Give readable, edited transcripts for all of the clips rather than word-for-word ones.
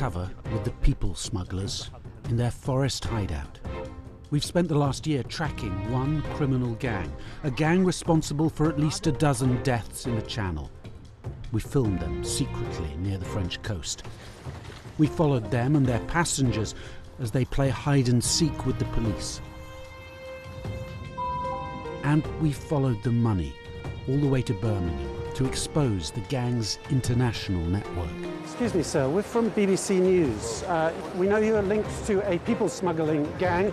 cover with the people smugglers in their forest hideout. We've spent the last year tracking one criminal gang, a gang responsible for at least a dozen deaths in the Channel. We filmed them secretly near the French coast. We followed them and their passengers as they play hide and seek with the police. And we followed the money all the way to Birmingham to expose the gang's international network. Excuse me, sir, we're from BBC News. We know you are linked to a people smuggling gang.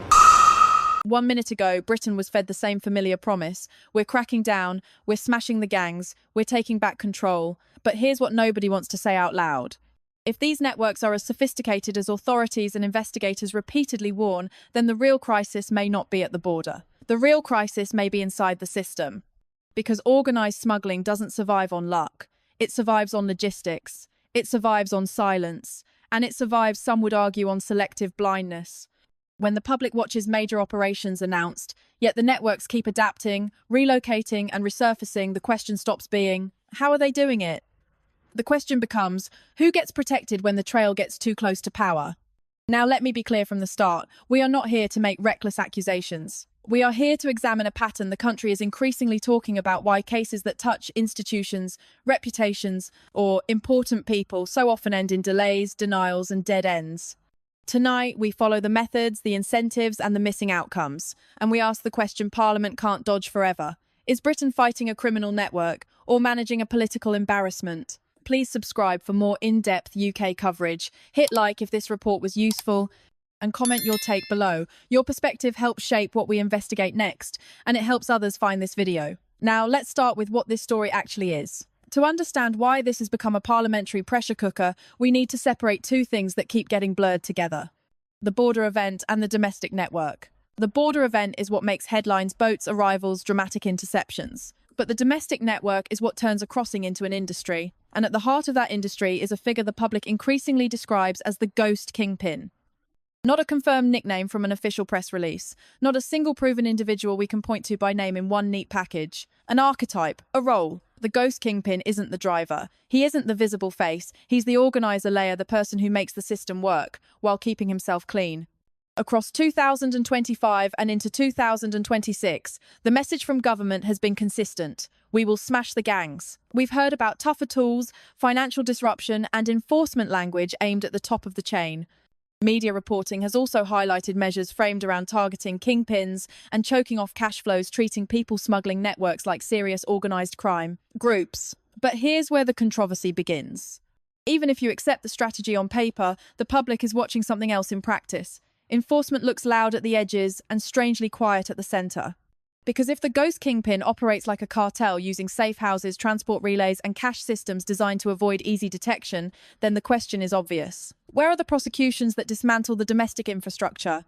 1 minute ago, Britain was fed the same familiar promise. We're cracking down, we're smashing the gangs, we're taking back control. But here's what nobody wants to say out loud. If these networks are as sophisticated as authorities and investigators repeatedly warn, then the real crisis may not be at the border. The real crisis may be inside the system. Because organised smuggling doesn't survive on luck. It survives on logistics. It survives on silence. And it survives, some would argue, on selective blindness. When the public watches major operations announced, yet the networks keep adapting, relocating and resurfacing, the question stops being, how are they doing it? The question becomes, who gets protected when the trail gets too close to power? Now let me be clear from the start, we are not here to make reckless accusations. We are here to examine a pattern the country is increasingly talking about, why cases that touch institutions, reputations, or important people so often end in delays, denials and dead ends. Tonight, we follow the methods, the incentives and the missing outcomes. And we ask the question Parliament can't dodge forever. Is Britain fighting a criminal network or managing a political embarrassment? Please subscribe for more in-depth UK coverage. Hit like if this report was useful and comment your take below. Your perspective helps shape what we investigate next, and it helps others find this video. Now, let's start with what this story actually is. To understand why this has become a parliamentary pressure cooker, we need to separate two things that keep getting blurred together: the border event and the domestic network. The border event is what makes headlines: boats, arrivals, dramatic interceptions. But the domestic network is what turns a crossing into an industry. And at the heart of that industry is a figure the public increasingly describes as the ghost kingpin. Not a confirmed nickname from an official press release. Not a single proven individual we can point to by name in one neat package. An archetype, a role. The ghost kingpin isn't the driver. He isn't the visible face. He's the organizer layer, the person who makes the system work, while keeping himself clean. Across 2025 and into 2026, the message from government has been consistent. We will smash the gangs. We've heard about tougher tools, financial disruption, and enforcement language aimed at the top of the chain. Media reporting has also highlighted measures framed around targeting kingpins and choking off cash flows, treating people smuggling networks like serious organised crime groups. But here's where the controversy begins. Even if you accept the strategy on paper, the public is watching something else in practice. Enforcement looks loud at the edges and strangely quiet at the centre. Because if the ghost kingpin operates like a cartel using safe houses, transport relays and cash systems designed to avoid easy detection, then the question is obvious. Where are the prosecutions that dismantle the domestic infrastructure?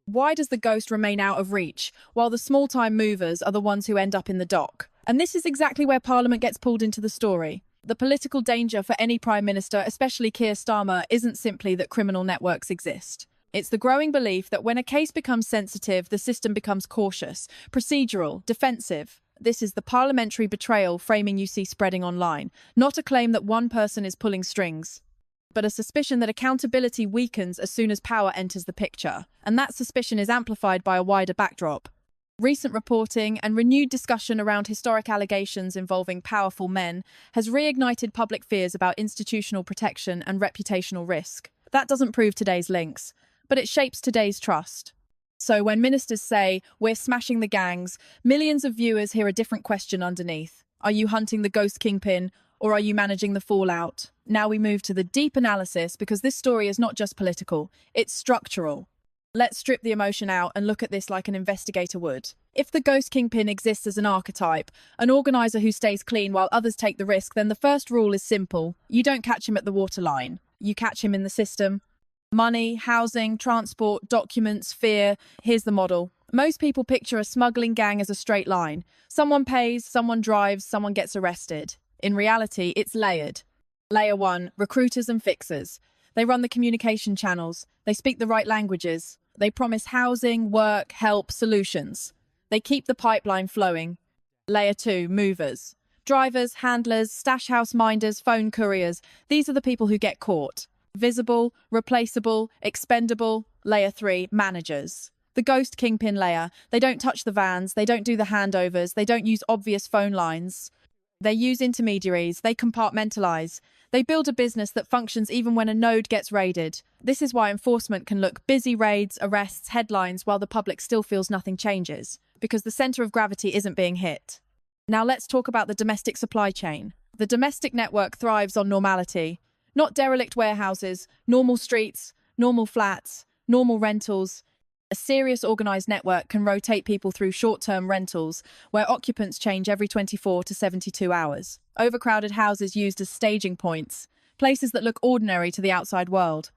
Why does the ghost remain out of reach, while the small-time movers are the ones who end up in the dock? And this is exactly where Parliament gets pulled into the story. The political danger for any Prime Minister, especially Keir Starmer, isn't simply that criminal networks exist. It's the growing belief that when a case becomes sensitive, the system becomes cautious, procedural, defensive. This is the parliamentary betrayal framing you see spreading online. Not a claim that one person is pulling strings, but a suspicion that accountability weakens as soon as power enters the picture. And that suspicion is amplified by a wider backdrop. Recent reporting and renewed discussion around historic allegations involving powerful men has reignited public fears about institutional protection and reputational risk. That doesn't prove today's links, but it shapes today's trust. So when ministers say, we're smashing the gangs, millions of viewers hear a different question underneath. Are you hunting the ghost kingpin, or are you managing the fallout? Now we move to the deep analysis, because this story is not just political, it's structural. Let's strip the emotion out and look at this like an investigator would. If the ghost kingpin exists as an archetype, an organizer who stays clean while others take the risk, then the first rule is simple. You don't catch him at the waterline. You catch him in the system. Money, housing, transport, documents, fear. Here's the model. Most people picture a smuggling gang as a straight line. Someone pays, someone drives, someone gets arrested. In reality, it's layered. Layer 1, recruiters and fixers. They run the communication channels. They speak the right languages. They promise housing, work, help, solutions. They keep the pipeline flowing. Layer 2, movers. Drivers, handlers, stash house minders, phone couriers. These are the people who get caught. Visible, replaceable, expendable. Layer 3, managers. The ghost kingpin layer. They don't touch the vans, they don't do the handovers, they don't use obvious phone lines. They use intermediaries, they compartmentalize. They build a business that functions even when a node gets raided. This is why enforcement can look busy: raids, arrests, headlines, while the public still feels nothing changes, because the center of gravity isn't being hit. Now let's talk about the domestic supply chain. The domestic network thrives on normality. Not derelict warehouses, normal streets, normal flats, normal rentals. A serious organized network can rotate people through short-term rentals, where occupants change every 24 to 72 hours. Overcrowded houses used as staging points, places that look ordinary to the outside world.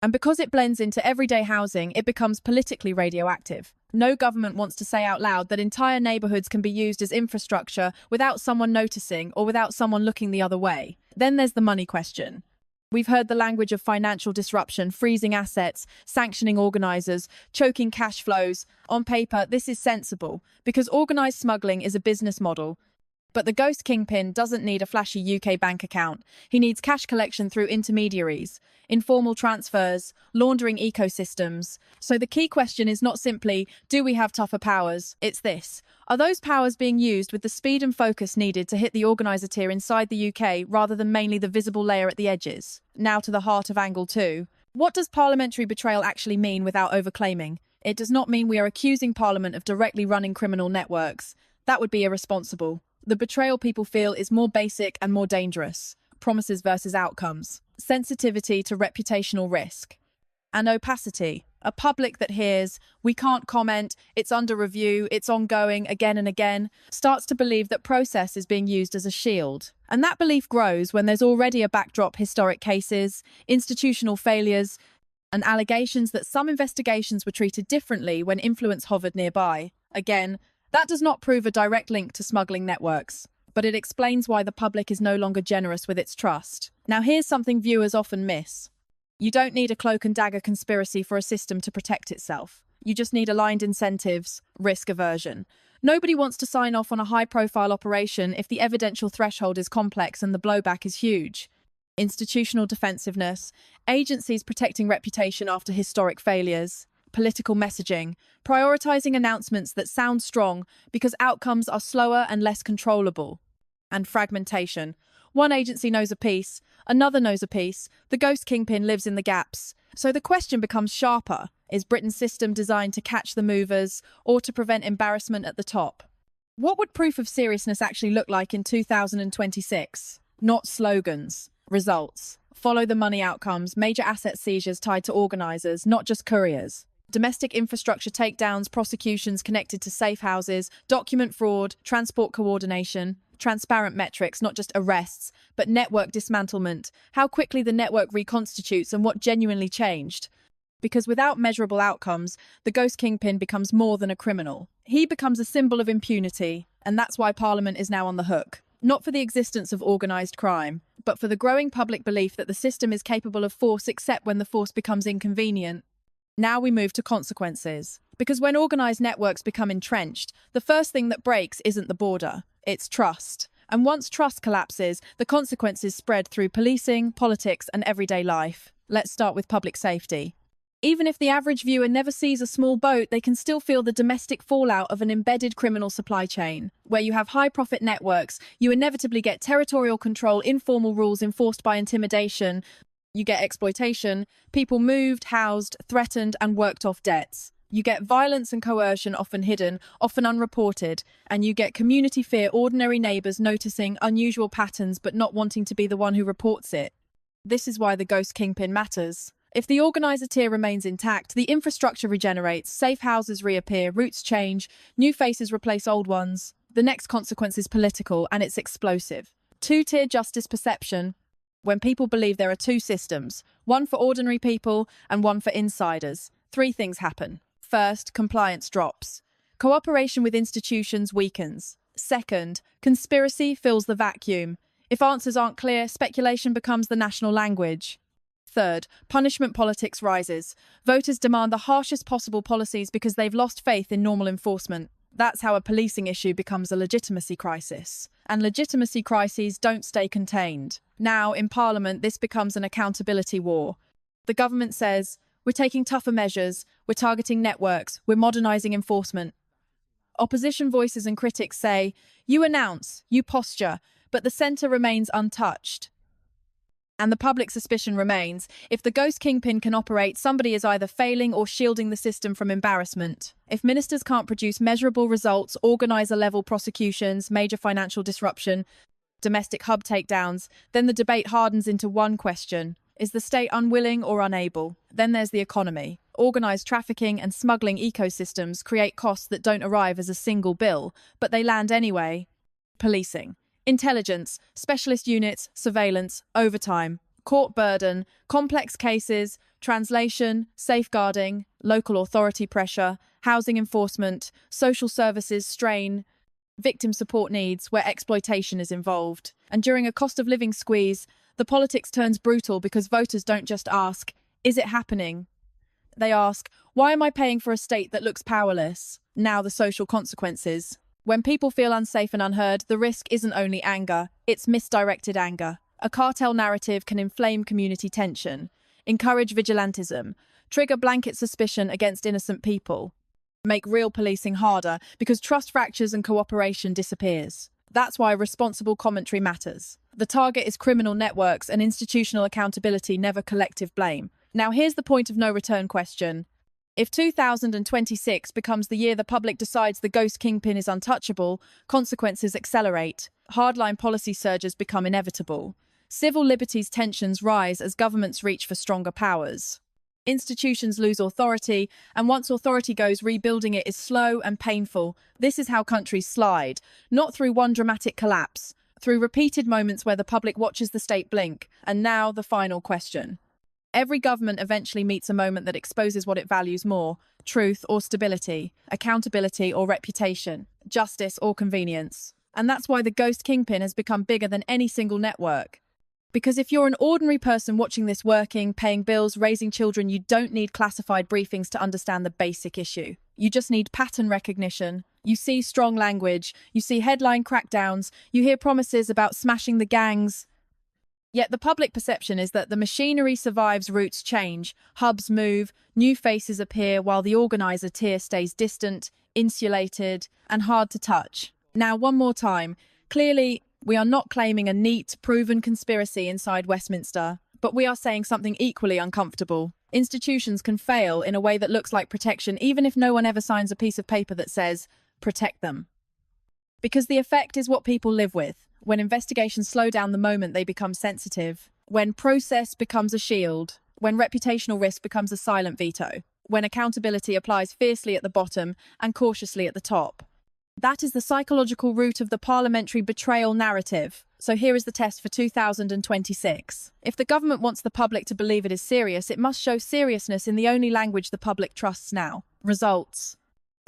And because it blends into everyday housing, it becomes politically radioactive. No government wants to say out loud that entire neighborhoods can be used as infrastructure without someone noticing or without someone looking the other way. Then there's the money question. We've heard the language of financial disruption, freezing assets, sanctioning organizers, choking cash flows. On paper, this is sensible, because organized smuggling is a business model. But the ghost kingpin doesn't need a flashy UK bank account. He needs cash collection through intermediaries, informal transfers, laundering ecosystems. So the key question is not simply, do we have tougher powers? It's this: are those powers being used with the speed and focus needed to hit the organizer tier inside the UK rather than mainly the visible layer at the edges? Now to the heart of angle 2. What does parliamentary betrayal actually mean without overclaiming? It does not mean we are accusing Parliament of directly running criminal networks. That would be irresponsible. The betrayal people feel is more basic and more dangerous. Promises versus outcomes. Sensitivity to reputational risk. And opacity. A public that hears, "We can't comment, it's under review, it's ongoing," again and again, starts to believe that process is being used as a shield. And that belief grows when there's already a backdrop: historic cases, institutional failures, and allegations that some investigations were treated differently when influence hovered nearby. Again, that does not prove a direct link to smuggling networks, but it explains why the public is no longer generous with its trust. Now here's something viewers often miss. You don't need a cloak and dagger conspiracy for a system to protect itself. You just need aligned incentives, risk aversion. Nobody wants to sign off on a high-profile operation if the evidential threshold is complex and the blowback is huge. Institutional defensiveness, agencies protecting reputation after historic failures, political messaging, prioritizing announcements that sound strong because outcomes are slower and less controllable, and fragmentation. One agency knows a piece, another knows a piece, the ghost kingpin lives in the gaps. So the question becomes sharper: is Britain's system designed to catch the movers or to prevent embarrassment at the top? What would proof of seriousness actually look like in 2026? Not slogans, results. Follow the money outcomes, major asset seizures tied to organizers, not just couriers. Domestic infrastructure takedowns, prosecutions connected to safe houses, document fraud, transport coordination, transparent metrics, not just arrests, but network dismantlement, how quickly the network reconstitutes and what genuinely changed. Because without measurable outcomes, the ghost kingpin becomes more than a criminal. He becomes a symbol of impunity, and that's why Parliament is now on the hook. Not for the existence of organised crime, but for the growing public belief that the system is capable of force except when the force becomes inconvenient. Now we move to consequences. Because when organised networks become entrenched, the first thing that breaks isn't the border, it's trust. And once trust collapses, the consequences spread through policing, politics, and everyday life. Let's start with public safety. Even if the average viewer never sees a small boat, they can still feel the domestic fallout of an embedded criminal supply chain. Where you have high-profit networks, you inevitably get territorial control, informal rules enforced by intimidation. You get exploitation, people moved, housed, threatened, and worked off debts. You get violence and coercion, often hidden, often unreported. And you get community fear, ordinary neighbours noticing unusual patterns but not wanting to be the one who reports it. This is why the ghost kingpin matters. If the organizer tier remains intact, the infrastructure regenerates, safe houses reappear, routes change, new faces replace old ones. The next consequence is political, and it's explosive. Two-tier justice perception. When people believe there are two systems, one for ordinary people and one for insiders, three things happen. First, compliance drops. Cooperation with institutions weakens. Second, conspiracy fills the vacuum. If answers aren't clear, speculation becomes the national language. Third, punishment politics rises. Voters demand the harshest possible policies because they've lost faith in normal enforcement. That's how a policing issue becomes a legitimacy crisis. And legitimacy crises don't stay contained. Now, in Parliament, this becomes an accountability war. The government says, we're taking tougher measures, we're targeting networks, we're modernizing enforcement. Opposition voices and critics say, you announce, you posture, but the centre remains untouched. And the public suspicion remains, if the ghost kingpin can operate, somebody is either failing or shielding the system from embarrassment. If ministers can't produce measurable results, organiser-level prosecutions, major financial disruption, domestic hub takedowns, then the debate hardens into one question. Is the state unwilling or unable? Then there's the economy. Organised trafficking and smuggling ecosystems create costs that don't arrive as a single bill, but they land anyway. Policing. Intelligence, specialist units, surveillance, overtime, court burden, complex cases, translation, safeguarding, local authority pressure, housing enforcement, social services strain, victim support needs where exploitation is involved. And during a cost of living squeeze, the politics turns brutal because voters don't just ask, is it happening? They ask, why am I paying for a state that looks powerless? Now the social consequences. When people feel unsafe and unheard, the risk isn't only anger, it's misdirected anger. A cartel narrative can inflame community tension, encourage vigilantism, trigger blanket suspicion against innocent people, make real policing harder because trust fractures and cooperation disappears. That's why responsible commentary matters. The target is criminal networks and institutional accountability, never collective blame. Now here's the point of no return question. If 2026 becomes the year the public decides the ghost kingpin is untouchable, consequences accelerate, hardline policy surges become inevitable. Civil liberties tensions rise as governments reach for stronger powers. Institutions lose authority, and once authority goes, rebuilding it is slow and painful. This is how countries slide, not through one dramatic collapse, through repeated moments where the public watches the state blink. And now the final question. Every government eventually meets a moment that exposes what it values more, truth or stability, accountability or reputation, justice or convenience. And that's why the ghost kingpin has become bigger than any single network. Because if you're an ordinary person watching this, working, paying bills, raising children, you don't need classified briefings to understand the basic issue. You just need pattern recognition. You see strong language, you see headline crackdowns, you hear promises about smashing the gangs. Yet the public perception is that the machinery survives, routes change, hubs move, new faces appear while the organiser tier stays distant, insulated, and hard to touch. Now, one more time. Clearly, we are not claiming a neat, proven conspiracy inside Westminster, but we are saying something equally uncomfortable. Institutions can fail in a way that looks like protection, even if no one ever signs a piece of paper that says, protect them. Because the effect is what people live with. When investigations slow down the moment they become sensitive, when process becomes a shield, when reputational risk becomes a silent veto, when accountability applies fiercely at the bottom and cautiously at the top. That is the psychological root of the parliamentary betrayal narrative. So here is the test for 2026. If the government wants the public to believe it is serious, it must show seriousness in the only language the public trusts now. Results.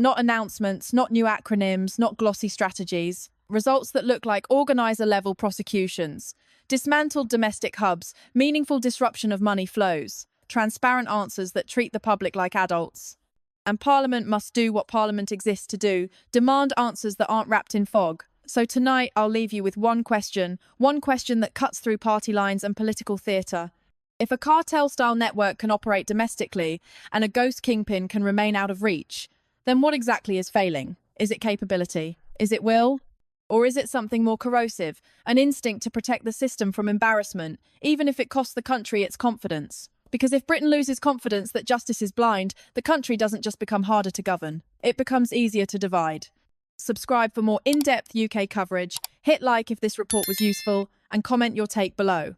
Not announcements, not new acronyms, not glossy strategies. Results that look like organiser-level prosecutions, dismantled domestic hubs, meaningful disruption of money flows, transparent answers that treat the public like adults. And Parliament must do what Parliament exists to do, demand answers that aren't wrapped in fog. So tonight I'll leave you with one question that cuts through party lines and political theatre. If a cartel-style network can operate domestically and a ghost kingpin can remain out of reach, then what exactly is failing? Is it capability? Is it will? Or is it something more corrosive, an instinct to protect the system from embarrassment, even if it costs the country its confidence? Because if Britain loses confidence that justice is blind, the country doesn't just become harder to govern, it becomes easier to divide. Subscribe for more in-depth UK coverage, hit like if this report was useful, and comment your take below.